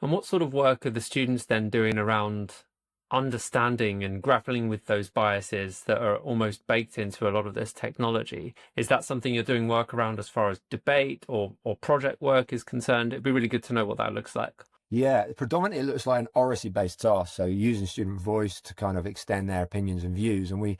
And what sort of work are the students then doing around understanding and grappling with those biases that are almost baked into a lot of this technology? Is that something you're doing work around as far as debate or project work is concerned? It'd be really good to know what that looks like. Yeah, predominantly it looks like an oracy-based task, so using student voice to kind of extend their opinions and views. And we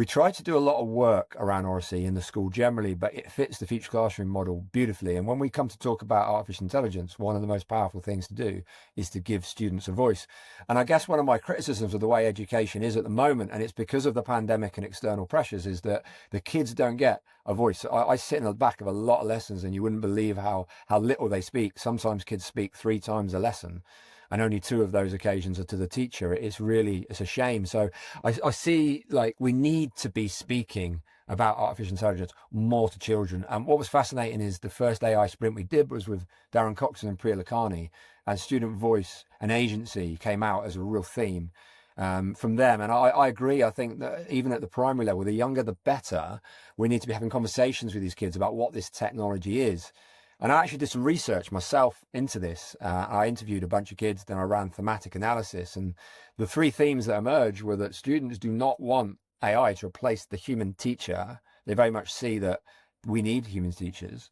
try to do a lot of work around oracy in the school generally, but it fits the future classroom model beautifully. And when we come to talk about artificial intelligence, one of the most powerful things to do is to give students a voice. And I guess one of my criticisms of the way education is at the moment, and it's because of the pandemic and external pressures, is that the kids don't get a voice. I sit in the back of a lot of lessons and you wouldn't believe how little they speak. Sometimes kids speak 3 times a lesson and only 2 of those occasions are to the teacher. It's a shame. So I see, like, we need to be speaking about artificial intelligence more to children. And what was fascinating is the first AI sprint we did was with Darren Coxon and Priya Lakhani, and student voice and agency came out as a real theme from them. And I agree. I think that even at the primary level, the younger the better. We need to be having conversations with these kids about what this technology is. And I actually did some research myself into this. I interviewed a bunch of kids, then I ran thematic analysis. And the 3 themes that emerged were that students do not want AI to replace the human teacher. They very much see that we need human teachers.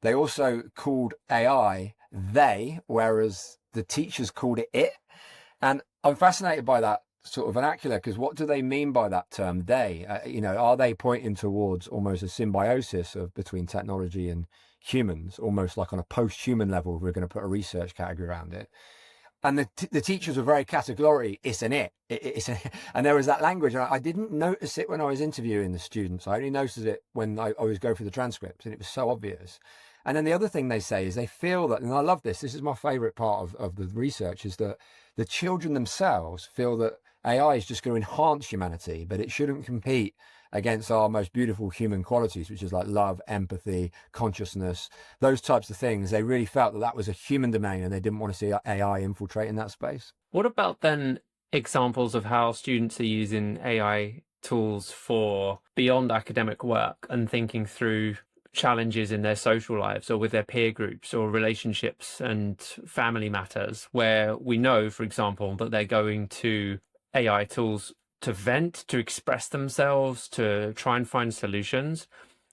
They also called AI they, whereas the teachers called it. And I'm fascinated by that sort of vernacular, because what do they mean by that term they? Are they pointing towards almost a symbiosis of between technology and humans, almost like on a post-human level? We're going to put a research category around it. And the teachers were very categorically, it's an and there was that language. And I didn't notice it when I was interviewing the students. I only noticed it when I was going through the transcripts, and it was so obvious. And then the other thing they say is they feel that, and I love this is my favorite part of the research, is that the children themselves feel that AI is just going to enhance humanity, but it shouldn't compete against our most beautiful human qualities, which is like love, empathy, consciousness, those types of things. They really felt that that was a human domain and they didn't want to see AI infiltrate in that space. What about then examples of how students are using AI tools for beyond academic work and thinking through challenges in their social lives or with their peer groups or relationships and family matters, where we know, for example, that they're going to AI tools to vent, to express themselves, to try and find solutions.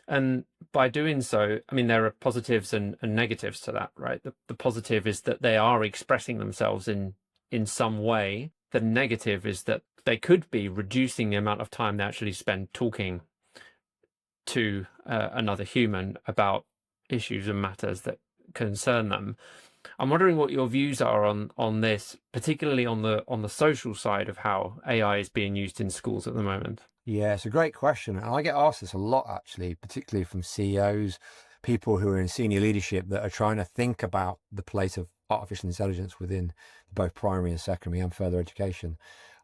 And by doing so, I mean, there are positives and negatives to that, right? The positive is that they are expressing themselves in some way. The negative is that they could be reducing the amount of time they actually spend talking to another human about issues and matters that concern them. I'm wondering what your views are on this, particularly on the social side of how AI is being used in schools at the moment. Yeah, it's a great question. And I get asked this a lot, actually, particularly from CEOs, people who are in senior leadership that are trying to think about the place of artificial intelligence within both primary and secondary and further education.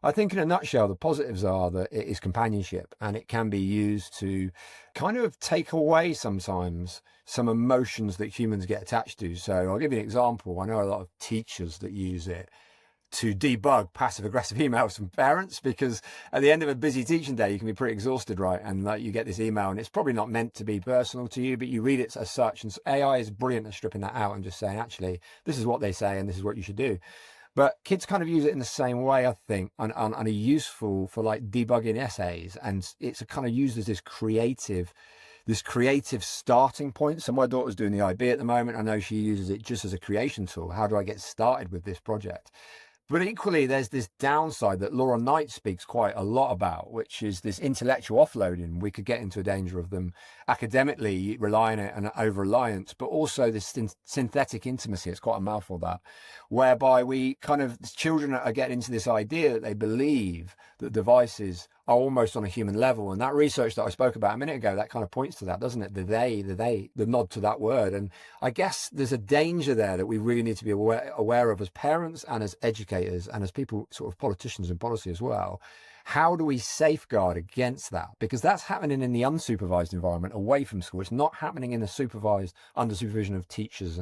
I think in a nutshell, the positives are that it is companionship and it can be used to kind of take away sometimes some emotions that humans get attached to. So I'll give you an example. I know a lot of teachers that use it to debug passive aggressive emails from parents, because at the end of a busy teaching day, you can be pretty exhausted, right? And like, you get this email and it's probably not meant to be personal to you, but you read it as such. And AI is brilliant at stripping that out and just saying, actually, this is what they say and this is what you should do. But kids kind of use it in the same way, I think, and are useful for like debugging essays. And it's kind of used as this creative starting point. So my daughter's doing the IB at the moment. I know she uses it just as a creation tool. How do I get started with this project? But equally, there's this downside that Laura Knight speaks quite a lot about, which is this intellectual offloading. We could get into a danger of them academically relying on it and over-reliance, but also this synthetic intimacy. It's quite a mouthful, that, whereby we kind of, children are getting into this idea that they believe that devices are almost on a human level. And that research that I spoke about a minute ago, that kind of points to that, doesn't it? The nod to that word. And I guess there's a danger there that we really need to be aware of as parents and as educators and as people, sort of politicians and policy as well. How do we safeguard against that? Because that's happening in the unsupervised environment away from school. It's not happening in the supervised, under supervision of teachers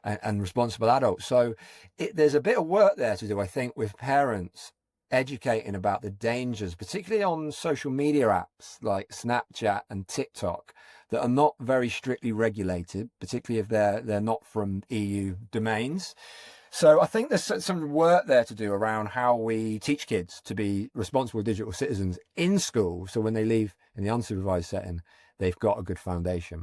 and responsible adults. So there's a bit of work there to do, I think, with parents educating about the dangers, particularly on social media apps like Snapchat and TikTok, that are not very strictly regulated, particularly if they're not from EU domains. So I think there's some work there to do around how we teach kids to be responsible digital citizens in school. So when they leave in the unsupervised setting, they've got a good foundation.